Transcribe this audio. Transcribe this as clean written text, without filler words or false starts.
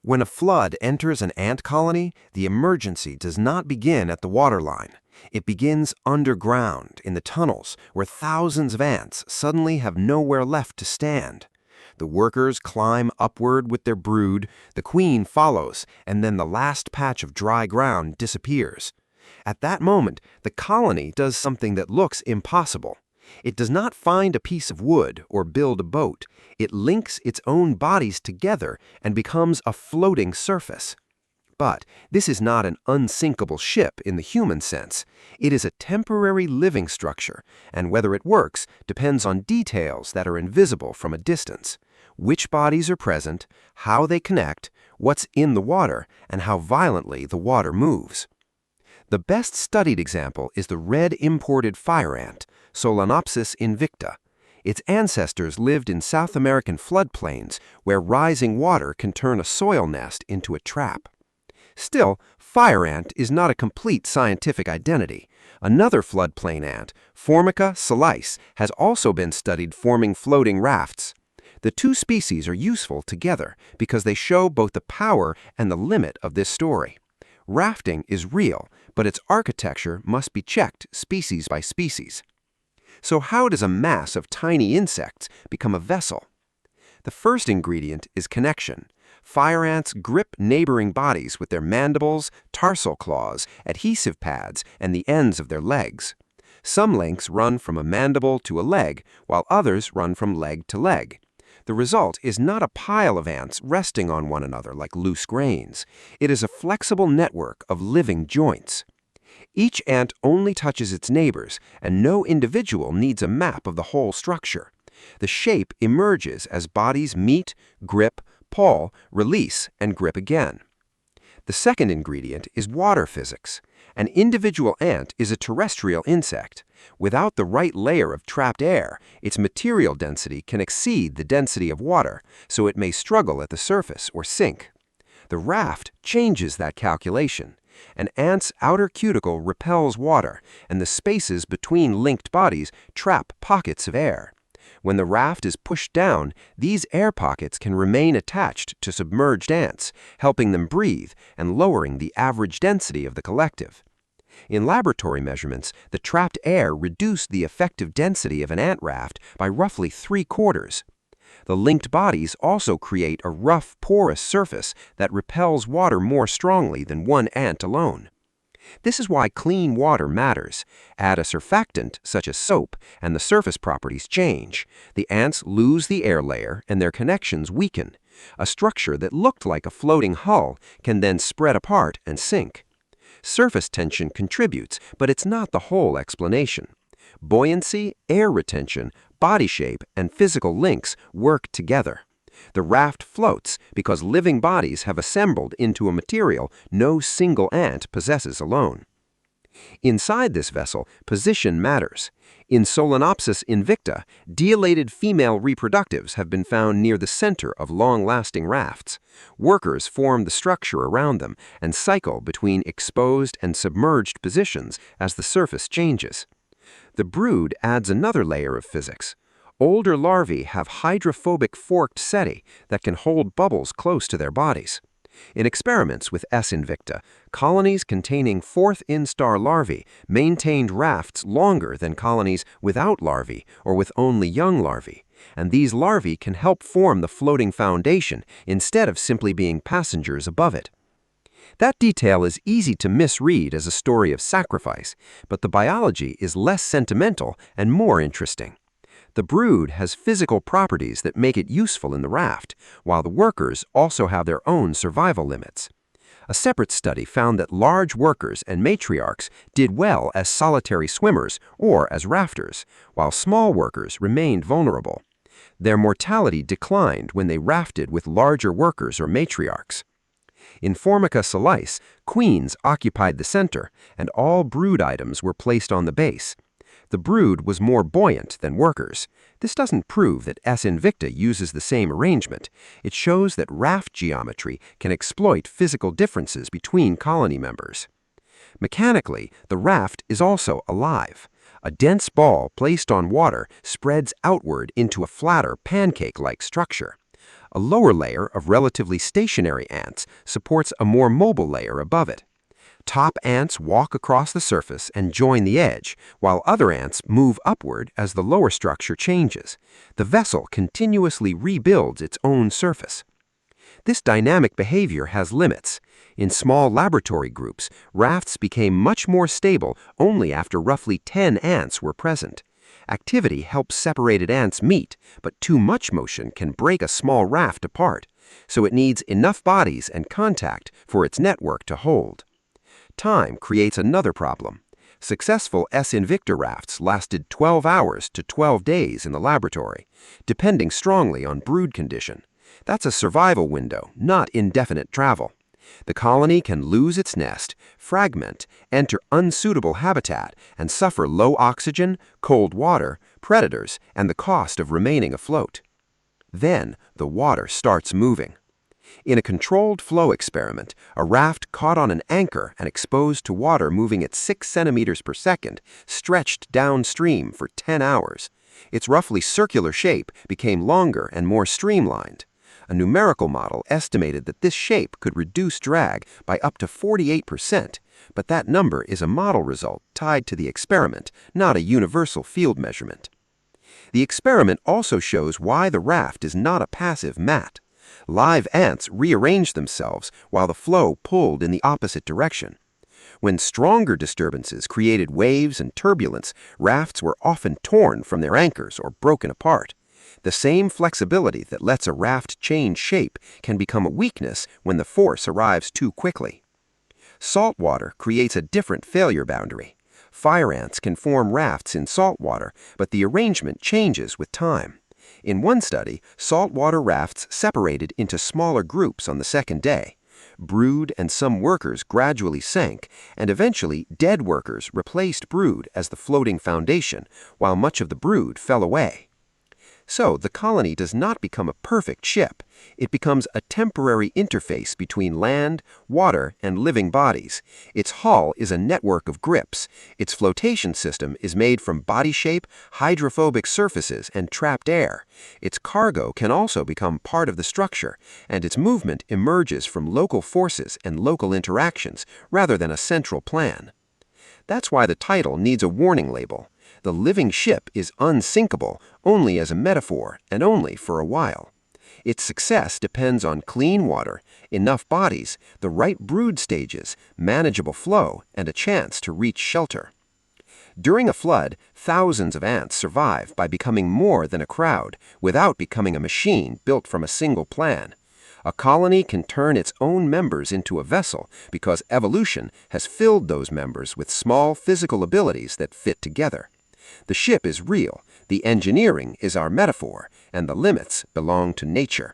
When a flood enters an ant colony, the emergency does not begin at the waterline. It begins underground, in the tunnels, where thousands of ants suddenly have nowhere left to stand. The workers climb upward with their brood, the queen follows, and then the last patch of dry ground disappears. At that moment, the colony does something that looks impossible. It does not find a piece of wood or build a boat. It links its own bodies together and becomes a floating surface. But this is not an unsinkable ship in the human sense. It is a temporary living structure, and whether it works depends on details that are invisible from a distance. Which bodies are present, how they connect, what's in the water, and how violently the water moves. The best studied example is the red imported fire ant, Solenopsis invicta. Its ancestors lived in South American floodplains where rising water can turn a soil nest into a trap. Still, fire ant is not a complete scientific identity. Another floodplain ant, Formica salice, has also been studied forming floating rafts. The two species are useful together because they show both the power and the limit of this story. Rafting is real, but its architecture must be checked species by species. So how does a mass of tiny insects become a vessel? The first ingredient is connection. Fire ants grip neighboring bodies with their mandibles, tarsal claws, adhesive pads, and the ends of their legs. Some links run from a mandible to a leg, while others run from leg to leg. The result is not a pile of ants resting on one another like loose grains. It is a flexible network of living joints. Each ant only touches its neighbors, and no individual needs a map of the whole structure. The shape emerges as bodies meet, grip, pull, release, and grip again. The second ingredient is water physics. An individual ant is a terrestrial insect. Without the right layer of trapped air, its material density can exceed the density of water, so it may struggle at the surface or sink. The raft changes that calculation. An ant's outer cuticle repels water, and the spaces between linked bodies trap pockets of air. When the raft is pushed down, these air pockets can remain attached to submerged ants, helping them breathe and lowering the average density of the collective. In laboratory measurements, the trapped air reduced the effective density of an ant raft by roughly 3/4. The linked bodies also create a rough, porous surface that repels water more strongly than one ant alone. This is why clean water matters. Add a surfactant, such as soap, and the surface properties change. The ants lose the air layer, and their connections weaken. A structure that looked like a floating hull can then spread apart and sink. Surface tension contributes, but it's not the whole explanation. Buoyancy, air retention, body shape, and physical links work together. The raft floats because living bodies have assembled into a material no single ant possesses alone. Inside this vessel, position matters. In Solenopsis invicta, dilated female reproductives have been found near the center of long-lasting rafts. Workers form the structure around them and cycle between exposed and submerged positions as the surface changes. The brood adds another layer of physics. Older larvae have hydrophobic forked setae that can hold bubbles close to their bodies. In experiments with S. invicta, colonies containing fourth instar larvae maintained rafts longer than colonies without larvae or with only young larvae, and these larvae can help form the floating foundation instead of simply being passengers above it. That detail is easy to misread as a story of sacrifice, but the biology is less sentimental and more interesting. The brood has physical properties that make it useful in the raft, while the workers also have their own survival limits. A separate study found that large workers and matriarchs did well as solitary swimmers or as rafters, while small workers remained vulnerable. Their mortality declined when they rafted with larger workers or matriarchs. In Formica salice, queens occupied the center, and all brood items were placed on the base. The brood was more buoyant than workers. This doesn't prove that S. invicta uses the same arrangement. It shows that raft geometry can exploit physical differences between colony members. Mechanically, the raft is also alive. A dense ball placed on water spreads outward into a flatter pancake-like structure. A lower layer of relatively stationary ants supports a more mobile layer above it. Top ants walk across the surface and join the edge, while other ants move upward as the lower structure changes. The vessel continuously rebuilds its own surface. This dynamic behavior has limits. In small laboratory groups, rafts became much more stable only after roughly 10 ants were present. Activity helps separated ants meet, but too much motion can break a small raft apart, so it needs enough bodies and contact for its network to hold. Time creates another problem. Successful invicta rafts lasted 12 hours to 12 days in the laboratory, depending strongly on brood condition. That's a survival window, not indefinite travel. The colony can lose its nest, fragment, enter unsuitable habitat, and suffer low oxygen, cold water, predators, and the cost of remaining afloat. Then the water starts moving. In a controlled flow experiment, a raft caught on an anchor and exposed to water moving at 6 centimeters per second stretched downstream for 10 hours. Its roughly circular shape became longer and more streamlined. A numerical model estimated that this shape could reduce drag by up to 48%, but that number is a model result tied to the experiment, not a universal field measurement. The experiment also shows why the raft is not a passive mat. Live ants rearranged themselves while the flow pulled in the opposite direction. When stronger disturbances created waves and turbulence, rafts were often torn from their anchors or broken apart. The same flexibility that lets a raft change shape can become a weakness when the force arrives too quickly. Saltwater creates a different failure boundary. Fire ants can form rafts in saltwater, but the arrangement changes with time. In one study, saltwater rafts separated into smaller groups on the second day. Brood and some workers gradually sank, and eventually dead workers replaced brood as the floating foundation, while much of the brood fell away. So the colony does not become a perfect ship. It becomes a temporary interface between land, water, and living bodies. Its hull is a network of grips. Its flotation system is made from body shape, hydrophobic surfaces, and trapped air. Its cargo can also become part of the structure, and its movement emerges from local forces and local interactions rather than a central plan. That's why the title needs a warning label. The living ship is unsinkable only as a metaphor and only for a while. Its success depends on clean water, enough bodies, the right brood stages, manageable flow, and a chance to reach shelter. During a flood, thousands of ants survive by becoming more than a crowd, without becoming a machine built from a single plan. A colony can turn its own members into a vessel because evolution has filled those members with small physical abilities that fit together. The ship is real, the engineering is our metaphor, and the limits belong to nature.